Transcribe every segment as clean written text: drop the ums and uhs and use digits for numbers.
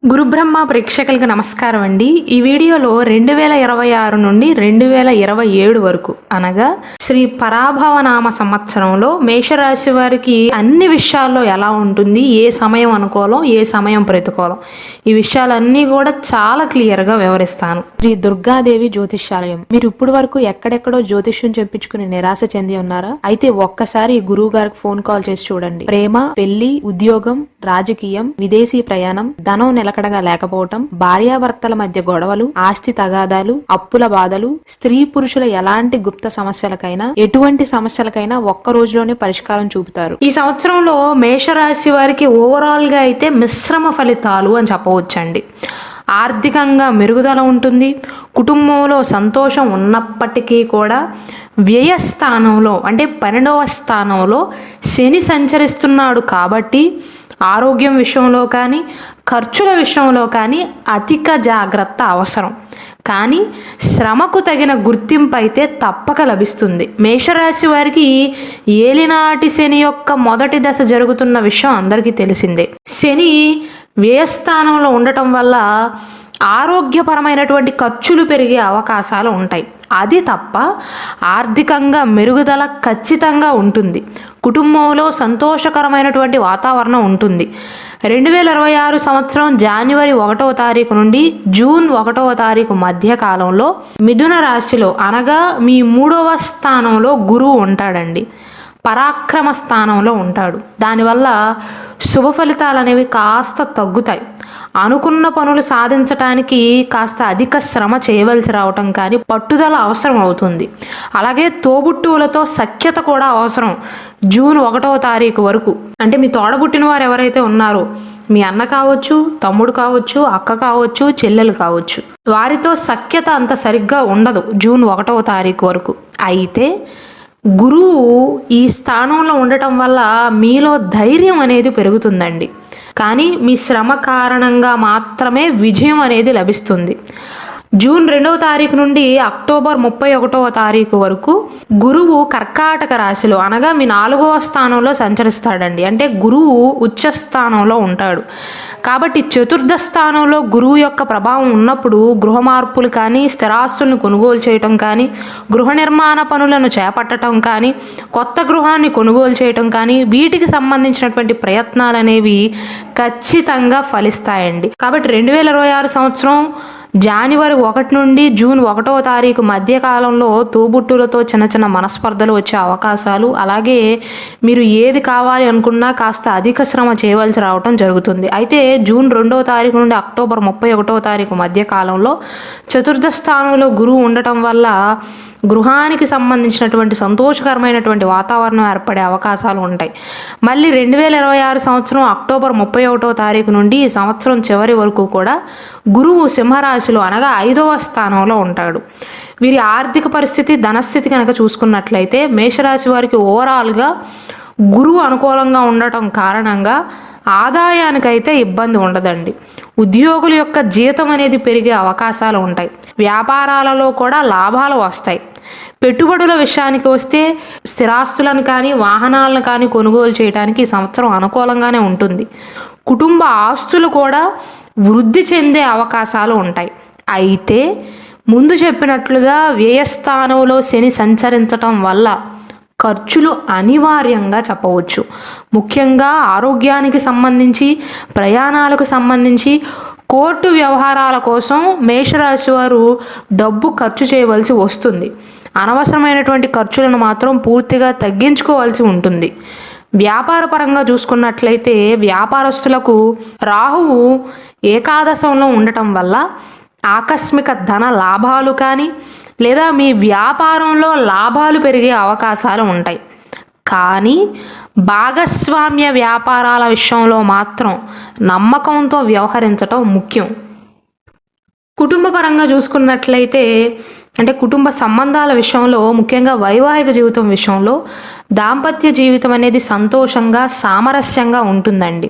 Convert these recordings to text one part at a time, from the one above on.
గురుబ్రహ్మ ప్రేక్షకులకు నమస్కారం అండి. ఈ వీడియోలో 2026 నుండి 2027 వరకు అనగా శ్రీ పరాభవనామ సంవత్సరంలో మేషరాశి వారికి అన్ని విషయాల్లో ఎలా ఉంటుంది, ఏ సమయం అనుకూలం, ఏ సమయం ప్రతికూలం, ఈ విషయాలన్నీ కూడా చాలా క్లియర్గా వివరిస్తాను. శ్రీ దుర్గాదేవి జ్యోతిష్యాలయం. మీరు ఇప్పుడు వరకు ఎక్కడెక్కడో జ్యోతిష్యం చెప్పించుకుని నిరాశ చెంది ఉన్నారా? అయితే ఒక్కసారి గురువు గారికి ఫోన్ కాల్ చేసి చూడండి. ప్రేమ, పెళ్లి, ఉద్యోగం, రాజకీయం, విదేశీ ప్రయాణం, ధనం నిలకడగా లేకపోవటం, భార్యాభర్తల మధ్య గొడవలు, ఆస్తి తగాదాలు, అప్పుల బాధలు, స్త్రీ పురుషుల ఎలాంటి గుప్త సమస్యలకైనా, ఎటువంటి సమస్యలకైనా ఒక్క రోజులోనే పరిష్కారం చూపుతారు. ఈ సంవత్సరంలో మేషరాశి వారికి ఓవరాల్ గా అయితే మిశ్రమ ఫలితాలు అని చెప్పవచ్చండి. ఆర్థికంగా మెరుగుదల ఉంటుంది. కుటుంబంలో సంతోషం ఉన్నప్పటికీ కూడా వ్యయస్థానంలో అంటే 12వ స్థానంలో శని సంచరిస్తున్నాడు కాబట్టి ఆరోగ్యం విషయంలో కానీ ఖర్చుల విషయంలో కానీ అధిక జాగ్రత్త అవసరం. కానీ శ్రమకు తగిన గుర్తింపు అయితే తప్పక లభిస్తుంది. మేషరాశి వారికి ఏలినాటి శని యొక్క మొదటి దశ జరుగుతున్న విషయం అందరికీ తెలిసిందే. శని వ్యయస్థానంలో ఉండటం వల్ల ఆరోగ్యపరమైనటువంటి ఖర్చులు పెరిగే అవకాశాలు ఉంటాయి. అది తప్ప ఆర్థికంగా మెరుగుదల ఖచ్చితంగా ఉంటుంది. కుటుంబంలో సంతోషకరమైనటువంటి వాతావరణం ఉంటుంది. 2026 సంవత్సరం జనవరి 1వ తారీఖు నుండి జూన్ 1వ తారీఖు మధ్య కాలంలో మిథున రాశిలో అనగా మీ 3వ స్థానంలో గురువు ఉంటాడండి. పరాక్రమ స్థానంలో ఉంటాడు. దానివల్ల శుభ ఫలితాలు అనేవి కాస్త తగ్గుతాయి. అనుకున్న పనులు సాధించటానికి కాస్త అధిక శ్రమ చేయవలసి రావటం కానీ పట్టుదల అవసరం అవుతుంది. అలాగే తోబుట్టువులతో సఖ్యత కూడా అవసరం. జూన్ 1వ తారీఖు వరకు అంటే మీ తోడబుట్టిన వారు ఎవరైతే ఉన్నారో, మీ అన్న కావచ్చు, తమ్ముడు కావచ్చు, అక్క కావచ్చు, చెల్లెలు కావచ్చు, వారితో సఖ్యత అంత సరిగ్గా ఉండదు జూన్ 1వ తారీఖు వరకు. అయితే గురువు ఈ స్థానంలో ఉండటం వల్ల మీలో ధైర్యం అనేది పెరుగుతుందండి. కానీ మీ శ్రమ కారణంగా మాత్రమే విజయం అనేది లభిస్తుంది. జూన్ 2వ తారీఖు నుండి అక్టోబర్ 31వ తారీఖు వరకు గురువు కర్కాటక రాశిలో అనగా మీ 4వ స్థానంలో సంచరిస్తాడండి. అంటే గురువు ఉచ్చ స్థానంలో ఉంటాడు. కాబట్టి చతుర్థ స్థానంలో గురువు యొక్క ప్రభావం ఉన్నప్పుడు గృహ మార్పులు కానీ, స్థిరాస్తులను కొనుగోలు చేయటం కానీ, గృహ నిర్మాణ పనులను చేపట్టడం కానీ, కొత్త గృహాన్ని కొనుగోలు చేయటం కానీ, వీటికి సంబంధించినటువంటి ప్రయత్నాలు అనేవి ఖచ్చితంగా ఫలిస్తాయండి. కాబట్టి 2026 సంవత్సరం జనవరి 1 నుండి జూన్ 1వ తారీఖు మధ్య కాలంలో తోబుట్టులతో చిన్న చిన్న మనస్పర్ధలు వచ్చే అవకాశాలు, అలాగే మీరు ఏది కావాలి అనుకున్నా కాస్త అధిక శ్రమ చేయవలసి రావటం జరుగుతుంది. అయితే జూన్ 2వ తారీఖు నుండి అక్టోబర్ 31వ తారీఖు మధ్య కాలంలో చతుర్థ స్థానంలో గురువు ఉండటం వల్ల గృహానికి సంబంధించినటువంటి సంతోషకరమైనటువంటి వాతావరణం ఏర్పడే అవకాశాలు ఉంటాయి. మళ్ళీ 2026 సంవత్సరం అక్టోబర్ 31వ తారీఖు నుండి ఈ సంవత్సరం చివరి వరకు కూడా గురువు సింహరాశిలో అనగా 5వ స్థానంలో ఉంటాడు. వీరి ఆర్థిక పరిస్థితి, ధనస్థితి కనుక చూసుకున్నట్లయితే మేషరాశి వారికి ఓవరాల్గా గురువు అనుకూలంగా ఉండటం కారణంగా ఆదాయానికైతే ఇబ్బంది ఉండదండి. ఉద్యోగుల యొక్క జీతం అనేది పెరిగే అవకాశాలు ఉంటాయి. వ్యాపారాలలో కూడా లాభాలు వస్తాయి. పెట్టుబడుల విషయానికి వస్తే స్థిరాస్తులను కానీ, వాహనాలను కానీ కొనుగోలు చేయడానికి ఈ సంవత్సరం అనుకూలంగానే ఉంటుంది. కుటుంబ ఆస్తులు కూడా వృద్ధి చెందే అవకాశాలు ఉంటాయి. అయితే ముందు చెప్పినట్లుగా వ్యయస్థానంలో శని సంచరించటం వల్ల ఖర్చులు అనివార్యంగా చెప్పవచ్చు. ముఖ్యంగా ఆరోగ్యానికి సంబంధించి, ప్రయాణాలకు సంబంధించి, కోర్టు వ్యవహారాల కోసం మేషరాశి వారు డబ్బు ఖర్చు చేయవలసి వస్తుంది. అనవసరమైనటువంటి ఖర్చులను మాత్రం పూర్తిగా తగ్గించుకోవాల్సి ఉంటుంది. వ్యాపార పరంగా చూసుకున్నట్లయితే వ్యాపారస్తులకు రాహువు ఏకాదశంలో ఉండటం వల్ల ఆకస్మిక ధన లాభాలు కానీ, లేదా మీ వ్యాపారంలో లాభాలు పెరిగే అవకాశాలు ఉంటాయి. కానీ భాగస్వామ్య వ్యాపారాల విషయంలో మాత్రం నమ్మకంతో వ్యవహరించటం ముఖ్యం. కుటుంబ పరంగా చూసుకున్నట్లయితే అంటే కుటుంబ సంబంధాల విషయంలో, ముఖ్యంగా వైవాహిక జీవితం విషయంలో దాంపత్య జీవితం అనేది సంతోషంగా, సామరస్యంగా ఉంటుందండి.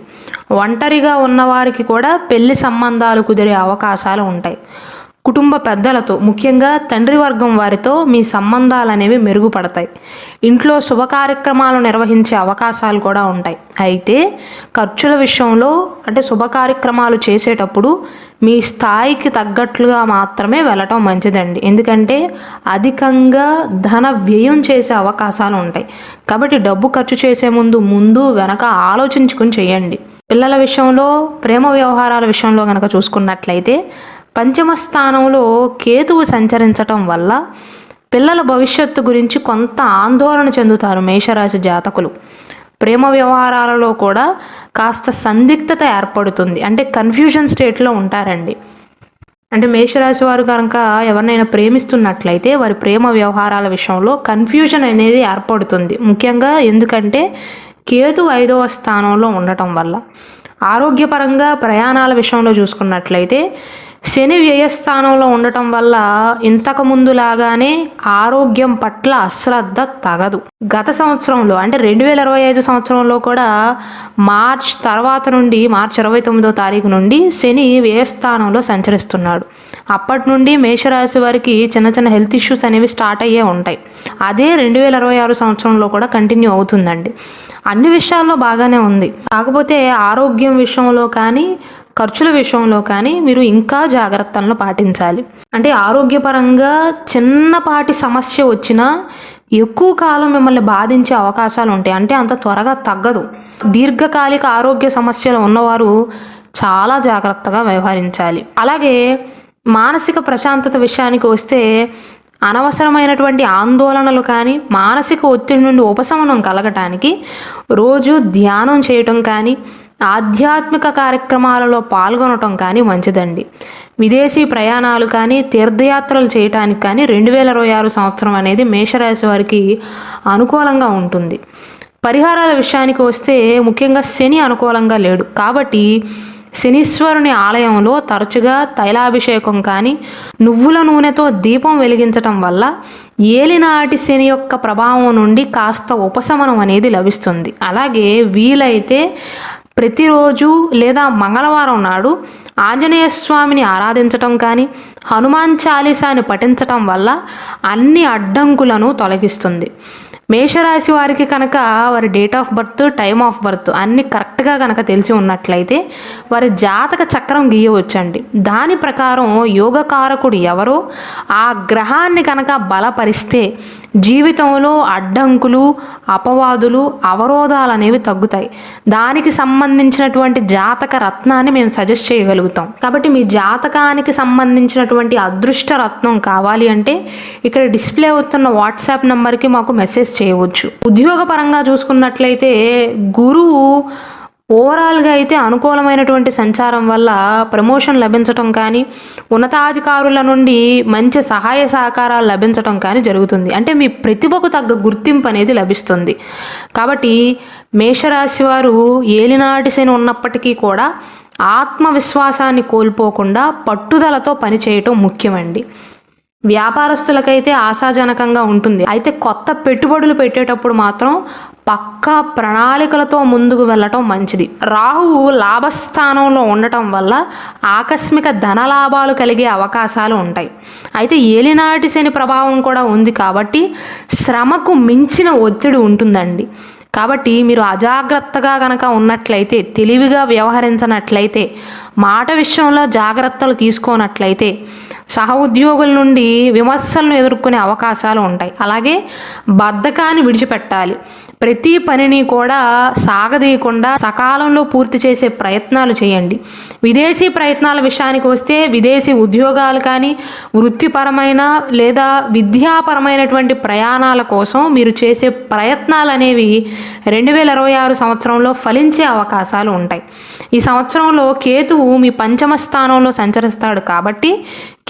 ఒంటరిగా ఉన్నవారికి కూడా పెళ్లి సంబంధాలు కుదిరే అవకాశాలు ఉంటాయి. కుటుంబ పెద్దలతో, ముఖ్యంగా తండ్రి వర్గం వారితో మీ సంబంధాలు అనేవి మెరుగుపడతాయి. ఇంట్లో శుభ కార్యక్రమాలు నిర్వహించే అవకాశాలు కూడా ఉంటాయి. అయితే ఖర్చుల విషయంలో అంటే శుభ కార్యక్రమాలు చేసేటప్పుడు మీ స్థాయికి తగ్గట్లుగా మాత్రమే వెళ్ళటం మంచిదండి. ఎందుకంటే అధికంగా ధన వ్యయం చేసే అవకాశాలు ఉంటాయి. కాబట్టి డబ్బు ఖర్చు చేసే ముందు వెనక ఆలోచించుకుని చేయండి. పిల్లల విషయంలో, ప్రేమ వ్యవహారాల విషయంలో కనుక చూసుకున్నట్లయితే పంచమ స్థానంలో కేతువు సంచరించటం వల్ల పిల్లల భవిష్యత్తు గురించి కొంత ఆందోళన చెందుతారు మేషరాశి జాతకులు. ప్రేమ వ్యవహారాలలో కూడా కాస్త సందిగ్ధత ఏర్పడుతుంది, అంటే కన్ఫ్యూజన్ స్టేట్లో ఉంటారండి. అంటే మేషరాశి వారు కనుక ఎవరినైనా ప్రేమిస్తున్నట్లయితే వారి ప్రేమ వ్యవహారాల విషయంలో కన్ఫ్యూజన్ అనేది ఏర్పడుతుంది. ముఖ్యంగా ఎందుకంటే కేతు 5వ స్థానంలో ఉండటం వల్ల. ఆరోగ్యపరంగా ప్రయాణాల విషయంలో చూసుకున్నట్లయితే శని వ్యయస్థానంలో ఉండటం వల్ల ఇంతకు ముందులాగానే ఆరోగ్యం పట్ల అశ్రద్ధ తగదు. గత సంవత్సరంలో అంటే 2025 సంవత్సరంలో కూడా మార్చ్ 29వ తారీఖు నుండి శని వ్యయస్థానంలో సంచరిస్తున్నాడు. అప్పటి నుండి మేషరాశి వారికి చిన్న హెల్త్ ఇష్యూస్ అనేవి స్టార్ట్ అయ్యే ఉంటాయి. అదే 2026 సంవత్సరంలో కూడా కంటిన్యూ అవుతుందండి. అన్ని విషయాల్లో బాగానే ఉంది. కాకపోతే ఆరోగ్యం విషయంలో కానీ ఖర్చుల విషయంలో కానీ మీరు ఇంకా జాగ్రత్తలను పాటించాలి. అంటే ఆరోగ్యపరంగా చిన్నపాటి సమస్య వచ్చినా ఎక్కువ కాలం మిమ్మల్ని బాధించే అవకాశాలు ఉంటాయి. అంటే అంత త్వరగా తగ్గదు. దీర్ఘకాలిక ఆరోగ్య సమస్యలు ఉన్నవారు చాలా జాగ్రత్తగా వ్యవహరించాలి. అలాగే మానసిక ప్రశాంతత విషయానికి వస్తే అనవసరమైనటువంటి ఆందోళనలు కానీ మానసిక ఒత్తిడి నుండి ఉపశమనం కలగటానికి రోజు ధ్యానం చేయటం కానీ ఆధ్యాత్మిక కార్యక్రమాలలో పాల్గొనటం కానీ మంచిదండి. విదేశీ ప్రయాణాలు కానీ తీర్థయాత్రలు చేయటానికి కానీ 2026 సంవత్సరం అనేది మేషరాశి వారికి అనుకూలంగా ఉంటుంది. పరిహారాల విషయానికి వస్తే ముఖ్యంగా శని అనుకూలంగా లేడు. కాబట్టి శనీశ్వరుని ఆలయంలో తరచుగా తైలాభిషేకం కానీ నువ్వుల నూనెతో దీపం వెలిగించటం వల్ల ఏలినాటి శని యొక్క ప్రభావం నుండి కాస్త ఉపశమనం అనేది లభిస్తుంది. అలాగే వీలైతే ప్రతిరోజు లేదా మంగళవారం నాడు ఆంజనేయ స్వామిని ఆరాధించటం కానీ హనుమాన్ చాలీసాని పఠించటం వల్ల అన్ని అడ్డంకులను తొలగిస్తుంది. మేషరాశి వారికి కనుక వారి date of birth, time of birth అన్నీ కరెక్ట్గా కనుక తెలిసి ఉన్నట్లయితే వారి జాతక చక్రం గీయవచ్చండి. దాని ప్రకారం యోగకారకుడు ఎవరో ఆ గ్రహాన్ని కనుక బలపరిస్తే జీవితంలో అడ్డంకులు, అపవాదులు, అవరోధాలు అనేవి తగ్గుతాయి. దానికి సంబంధించినటువంటి జాతక రత్నాన్ని మేము సజెస్ట్ చేయగలుగుతాం. కాబట్టి మీ జాతకానికి సంబంధించినటువంటి అదృష్ట రత్నం కావాలి అంటే ఇక్కడ డిస్ప్లే అవుతున్న వాట్సాప్ నెంబర్కి మాకు మెసేజ్ చేయవచ్చు. ఉద్యోగపరంగా చూసుకున్నట్లయితే గురువు ఓవరాల్గా అయితే అనుకూలమైనటువంటి సంచారం వల్ల ప్రమోషన్ లభించటం కానీ ఉన్నతాధికారుల నుండి మంచి సహాయ సహకారాలు లభించటం కానీ జరుగుతుంది. అంటే మీ ప్రతిభకు తగ్గ గుర్తింపు అనేది లభిస్తుంది. కాబట్టి మేషరాశి వారు ఏలినాటి శని ఉన్నప్పటికీ కూడా ఆత్మవిశ్వాసాన్ని కోల్పోకుండా పట్టుదలతో పనిచేయటం ముఖ్యమండి. వ్యాపారస్తులకైతే ఆశాజనకంగా ఉంటుంది. అయితే కొత్త పెట్టుబడులు పెట్టేటప్పుడు మాత్రం పక్కా ప్రణాళికలతో ముందుకు వెళ్ళటం మంచిది. రాహువు లాభస్థానంలో ఉండటం వల్ల ఆకస్మిక ధనలాభాలు కలిగే అవకాశాలు ఉంటాయి. అయితే ఏలినాటి శని ప్రభావం కూడా ఉంది కాబట్టి శ్రమకు మించిన ఒత్తిడి ఉంటుందండి. కాబట్టి మీరు అజాగ్రత్తగా కనుక ఉన్నట్లయితే, తెలివిగా వ్యవహరించినట్లయితే, మాట విషయంలో జాగ్రత్తలు తీసుకోనట్లయితే సహ ఉద్యోగుల నుండి విమర్శలను ఎదుర్కొనే అవకాశాలు ఉంటాయి. అలాగే బద్ధకాన్ని విడిచిపెట్టాలి. ప్రతి పనిని కూడా సాగదీయకుండా సకాలంలో పూర్తి చేసే ప్రయత్నాలు చేయండి. విదేశీ ప్రయత్నాల విషయానికి వస్తే విదేశీ ఉద్యోగాలు కానీ వృత్తిపరమైన లేదా విద్యాపరమైనటువంటి ప్రయాణాల కోసం మీరు చేసే ప్రయత్నాలు అనేవి 2026 సంవత్సరంలో ఫలించే అవకాశాలు ఉంటాయి. ఈ సంవత్సరంలో కేతువు మీ పంచమ స్థానంలో సంచరిస్తాడు కాబట్టి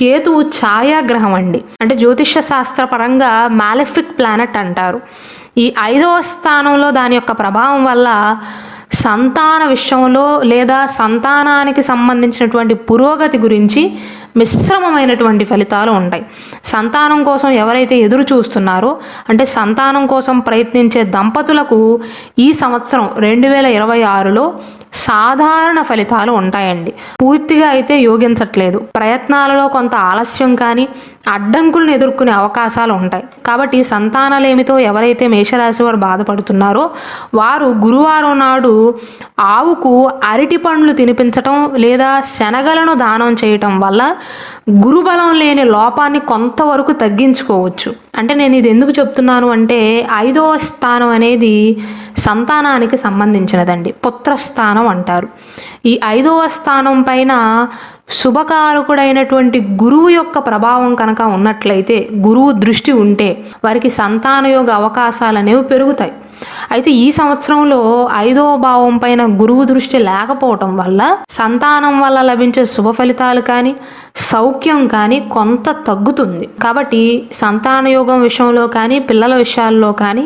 కేతువు ఛాయాగ్రహం అండి. అంటే జ్యోతిష్య శాస్త్ర పరంగా మాలెఫిక్ ప్లానెట్ అంటారు. ఈ 5వ స్థానంలో దాని యొక్క ప్రభావం వల్ల సంతాన విషయంలో లేదా సంతానానికి సంబంధించినటువంటి పురోగతి గురించి మిశ్రమమైనటువంటి ఫలితాలు ఉంటాయి. సంతానం కోసం ఎవరైతే ఎదురు చూస్తున్నారో, అంటే సంతానం కోసం ప్రయత్నించే దంపతులకు ఈ సంవత్సరం 2026లో సాధారణ ఫలితాలు ఉంటాయండి. పూర్తిగా అయితే యోగించట్లేదు. ప్రయత్నాలలో కొంత ఆలస్యం కానీ అడ్డంకులను ఎదుర్కొనే అవకాశాలు ఉంటాయి. కాబట్టి సంతానలేమితో ఎవరైతే మేషరాశి వారు బాధపడుతున్నారో వారు గురువారం నాడు ఆవుకు అరటి పండ్లు తినిపించటం లేదా శనగలను దానం చేయటం వల్ల గురుబలం లేని లోపాన్ని కొంతవరకు తగ్గించుకోవచ్చు. అంటే నేను ఇది ఎందుకు చెప్తున్నాను అంటే 5వ స్థానం అనేది సంతానానికి సంబంధించినదండి. పుత్రస్థానం అంటారు. ఈ 5వ స్థానం పైన శుభకారకుడైనటువంటి గురువు యొక్క ప్రభావం కనుక ఉన్నట్లయితే, గురువు దృష్టి ఉంటే వారికి సంతానయోగ అవకాశాలు అనేవి పెరుగుతాయి. అయితే ఈ సంవత్సరంలో 5వ భావం పైన గురువు దృష్టి లేకపోవటం వల్ల సంతానం వల్ల లభించే శుభ ఫలితాలు కానీ సౌఖ్యం కానీ కొంత తగ్గుతుంది. కాబట్టి సంతానయోగం విషయంలో కానీ పిల్లల విషయాల్లో కానీ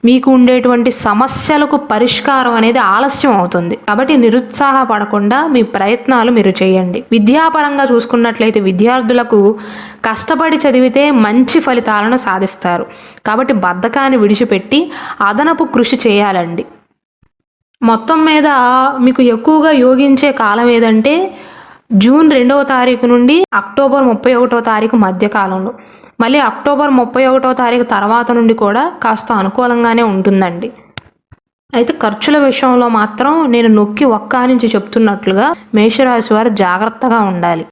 మీకు ఉండేటువంటి సమస్యలకు పరిష్కారం అనేది ఆలస్యం అవుతుంది. కాబట్టి నిరుత్సాహపడకుండా మీ ప్రయత్నాలు మీరు చేయండి. విద్యాపరంగా చూసుకున్నట్లయితే విద్యార్థులకు కష్టపడి చదివితే మంచి ఫలితాలను సాధిస్తారు. కాబట్టి బద్ధకాన్ని విడిచిపెట్టి అదనపు కృషి చేయాలండి. మొత్తం మీద మీకు ఎక్కువగా యోగించే కాలం ఏదంటే జూన్ 2వ తారీఖు నుండి అక్టోబర్ 31వ తారీఖు మధ్య కాలంలో. మళ్ళీ అక్టోబర్ 31వ తారీఖు తర్వాత నుండి కూడా కాస్త అనుకూలంగానే ఉంటుందండి. అయితే ఖర్చుల విషయంలో మాత్రం నేను నొక్కి ఒక్క నుంచి చెప్తున్నట్లుగా మేషరాశి వారు జాగ్రత్తగా ఉండాలి.